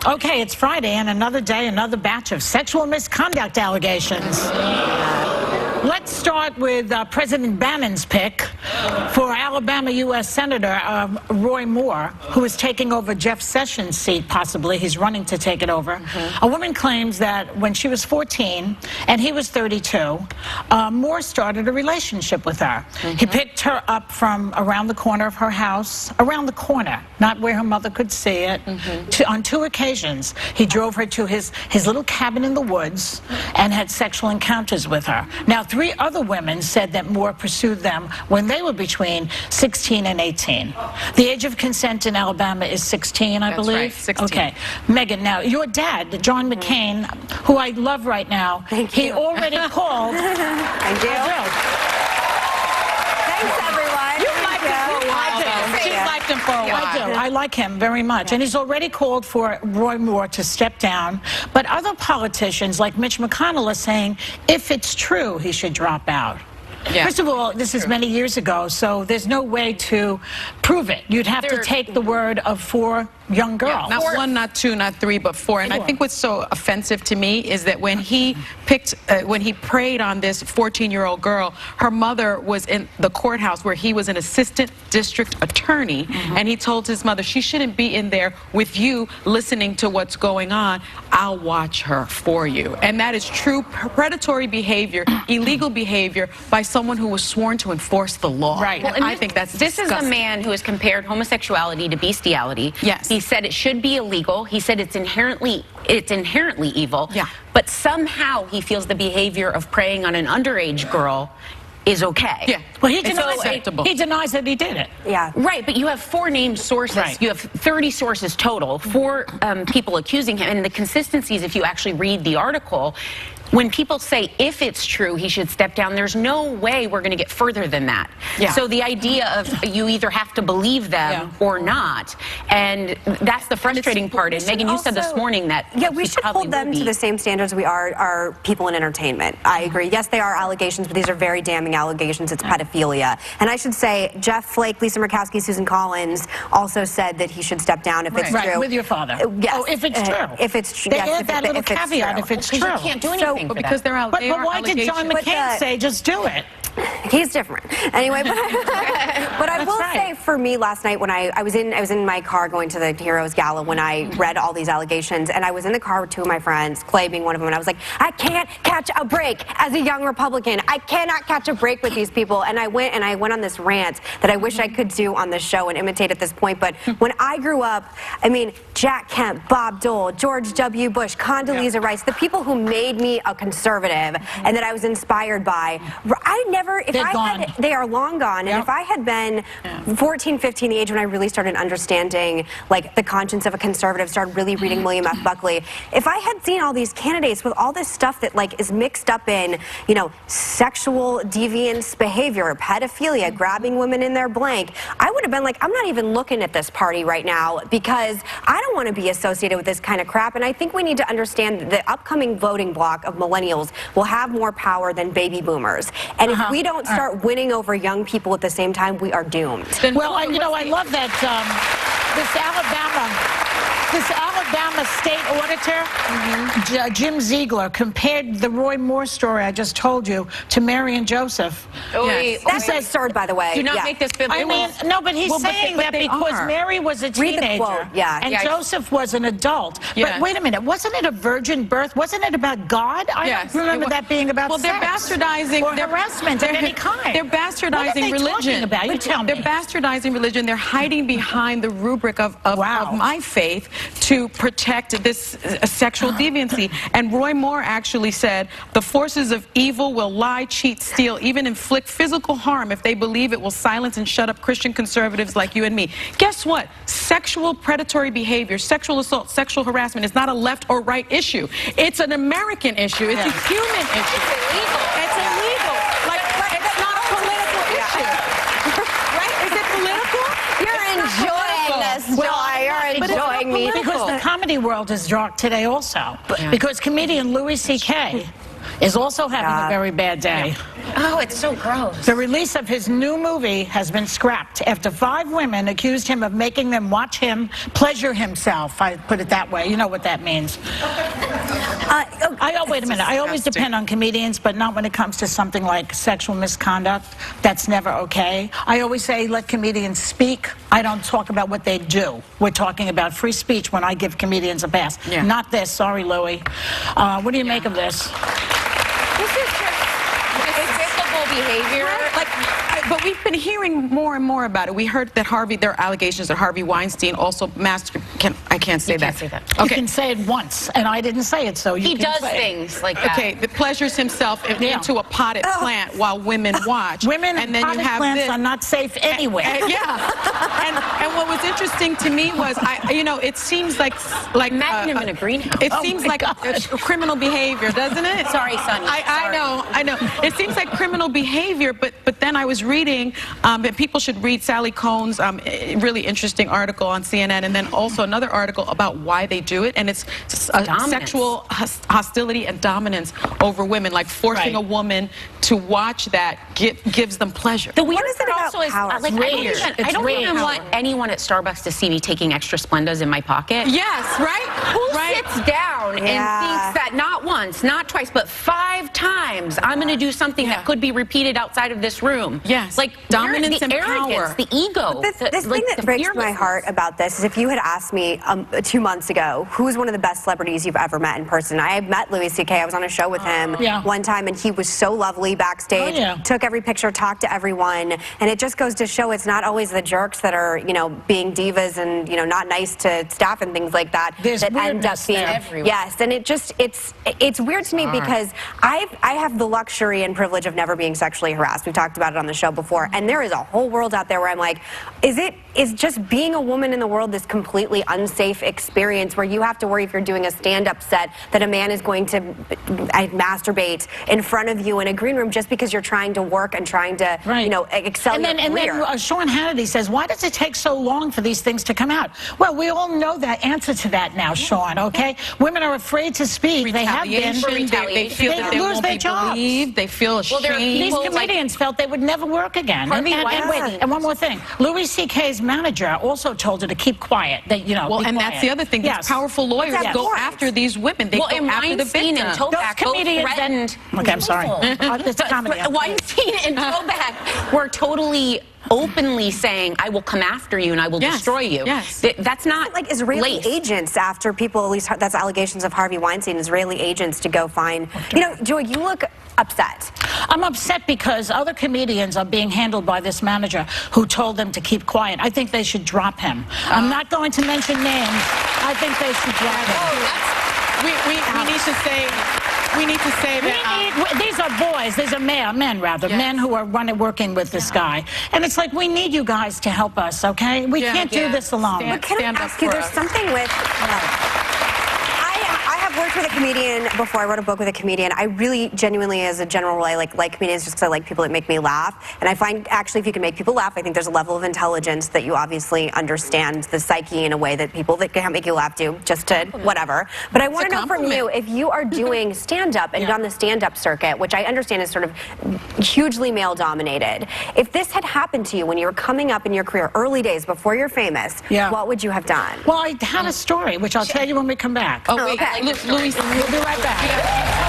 Okay, it's Friday, and another day, another batch of sexual misconduct allegations. Let's start with President Bannon's pick for Alabama U.S. Senator Roy Moore, who is taking over Jeff Sessions' seat, possibly. He's running to take it over. A woman claims that when she was 14 and he was 32, Moore started a relationship with her. He picked her up from around the corner of her house, around the corner, not where her mother could see it. On 2 occasions, he drove her to his little cabin in the woods and had sexual encounters with her. Now, 3 other women said that Moore pursued them when they were between 16 and 18. The age of consent in Alabama is 16, I believe. That's right, 16. Okay. Megan, now, your dad, John McCain, who I love right now, he already called. I do. Thanks, everyone. You liked him for a while, though. She's liked him for a while. I do. I like him very much. And he's already called for Roy Moore to step down. But other politicians, like Mitch McConnell, are saying if it's true, he should drop out. Yeah. First of all, this is many years ago, so there's no way to prove it. You'd have to take the word of 4 young girls. Yeah, not 1, not 2, not 3, but 4. And I think what's so offensive to me is that when he picked, when he preyed on this 14-year-old girl, her mother was in the courthouse where he was an assistant district attorney, and he told his mother, she shouldn't be in there with you listening to what's going on. I'll watch her for you. And that is true predatory behavior, illegal behavior by someone who was sworn to enforce the law. Right. Well, I think that's This disgusting. is a man who has compared homosexuality to bestiality. Yes. He said it should be illegal. He said it's inherently evil. Yeah. But somehow he feels the behavior of preying on an underage girl is okay. Yeah. Well, he It's denies, acceptable. he denies that he did it. Yeah. Right, but you have 4 named sources. Right. You have 30 sources total, 4 people accusing him. And the consistencies, if you actually read the article, when people say if it's true he should step down, there's no way we're going to get further than that. Yeah. So the idea of you either have to believe them or not, and that's the frustrating part. And Megan, you said this morning that we should hold them to the same standards we are people in entertainment. I agree. Yes, they are allegations, but these are very damning allegations. It's pedophilia. And I should say, Jeff Flake, Lisa Murkowski, Susan Collins also said that he should step down if it's true. Right, with your father. Yes. Oh, if it's true. If it's true. They Yes, add that little caveat if it's true. You can't do anything for because they're out. But why did John McCain say just do it? He's different. Anyway, but I will say for me last night when I was in my car going to the Heroes Gala when I read all these allegations, and I was in the car with 2 of my friends, Clay being one of them, and I was like, I can't catch a break as a young Republican. I cannot catch a break with these people. And I went on this rant that I wish I could do on the show and imitate at this point. But when I grew up, I mean, Jack Kemp, Bob Dole, George W. Bush, Condoleezza Rice, the people who made me a conservative and that I was inspired by, they are long gone. And if I had been 14, 15, the age when I really started understanding like the conscience of a conservative, started really reading William F. Buckley, if I had seen all these candidates with all this stuff that like is mixed up in, you know, sexual deviance behavior, pedophilia, grabbing women in their blank, I would have been like, I'm not even looking at this party right now because I don't want to be associated with this kind of crap. And I think we need to understand that the upcoming voting block of millennials will have more power than baby boomers. And if we don't start winning over young people at the same time, we are doomed. Well, I love that this Alabama state auditor, Jim Ziegler, compared the Roy Moore story I just told you to Mary and Joseph. That's absurd, by the way. Do not make this biblical. I mean, no, but he's saying that because Mary was a teenager and Joseph was an adult. But wait a minute, wasn't it a virgin birth? Wasn't it about God? I don't remember that being about sex. Well, they're bastardizing or harassment of any kind. They're bastardizing religion. About? You tell me. They're bastardizing religion. They're hiding behind the rubric of my faith to protect this sexual deviancy. And Roy Moore actually said, the forces of evil will lie, cheat, steal, even inflict physical harm if they believe it will silence and shut up Christian conservatives like you and me. Guess what? Sexual predatory behavior, sexual assault, sexual harassment is not a left or right issue. It's an American issue. It's a human issue. It's illegal. It's illegal. Like, it's not a political issue. Right? Is it political? You're enjoying this, Joy. You're enjoying me. Because the comedy world is dark today also. Because comedian Louis C.K. is also having a very bad day. Oh, it's so gross. The release of his new movie has been scrapped after 5 women accused him of making them watch him pleasure himself. I put it that way. You know what that means. Wait a minute. I always depend on comedians, but not when it comes to something like sexual misconduct. That's never okay. I always say let comedians speak. I don't talk about what they do. We're talking about free speech when I give comedians a pass. Yeah. Not this. Sorry, Louie. What do you make of this? This is just despicable behavior. But we've been hearing more and more about it. We heard that there are allegations that Harvey Weinstein also I can't say that. Okay. You can say it once, and I didn't say it, so you He can does say things like that. Okay, that pleasures himself into a potted plant while women watch. Women and then potted plants are not safe anywhere. And what was interesting to me was, it seems like imagine him in a greenhouse. It seems like criminal behavior, doesn't it? Sorry, Sonny. I know. It seems like criminal behavior, but then I was reading that people should read Sally Cohn's really interesting article on CNN, and then also another article about why they do it, and it's sexual hostility and dominance over women, like forcing a woman to watch that gives them pleasure. The weird part also is, I don't even want anyone at Starbucks to see me taking extra Splendas in my pocket. Yes, right? Who sits down and thinks that not once, not twice, but 5 times I'm going to do something that could be repeated outside of this room? Yes. Like dominance the and arrogance, power. the ego. This thing that breaks my heart about this is if you had asked me 2 months ago, who's one of the best celebrities you've ever met in person? I had met Louis C.K. I was on a show with him one time, and he was so lovely backstage, took every picture, talked to everyone, and it just goes to show it's not always the jerks that are, being divas and, not nice to staff and things like that that end up being everywhere. Yes, and it's weird to me because I have the luxury and privilege of never being sexually harassed. We've talked about it on the show before, and there is a whole world out there where I'm like, is just being a woman in the world this completely unsafe experience where you have to worry if you're doing a stand-up set that a man is going to masturbate in front of you in a green room just because you're trying to work and trying to excel in your career. And then Sean Hannity says, why does it take so long for these things to come out? Well, we all know the answer to that now, Sean, okay? Women are afraid to speak. They have been. They feel that they lose won't their be jobs. believed. They feel ashamed. These comedians felt they would never work again. And one more thing. Louis C.K.'s manager also told her to keep quiet. And that's the other thing. These powerful lawyers go after these women. They go after the victim. And Toback both threatened. Okay, I'm sorry. Weinstein and Toback were totally openly saying, I will come after you and I will destroy you. Yes. That's not like Israeli agents after people, at least that's allegations of Harvey Weinstein, Israeli agents to go find. Joy, you look upset. I'm upset because other comedians are being handled by this manager who told them to keep quiet. I think they should drop him. I'm not going to mention names. I think they should drop him. We need to say that these are boys. These are men who are working with this guy. And it's like, we need you guys to help us, okay? We can't do this alone. But can I ask you, there's something with... I've worked with a comedian before. I wrote a book with a comedian. I really, genuinely, as a general rule, I like comedians just because I like people that make me laugh. And I find, actually, if you can make people laugh, I think there's a level of intelligence that you obviously understand the psyche in a way that people that can't make you laugh do, just to whatever. But I want to know from you, if you are doing stand-up and on the stand-up circuit, which I understand is sort of hugely male-dominated, if this had happened to you when you were coming up in your career, early days, before you're famous, what would you have done? Well, I have a story, which I'll tell you when we come back. Oh, wait. Okay. Louis, we'll be right back.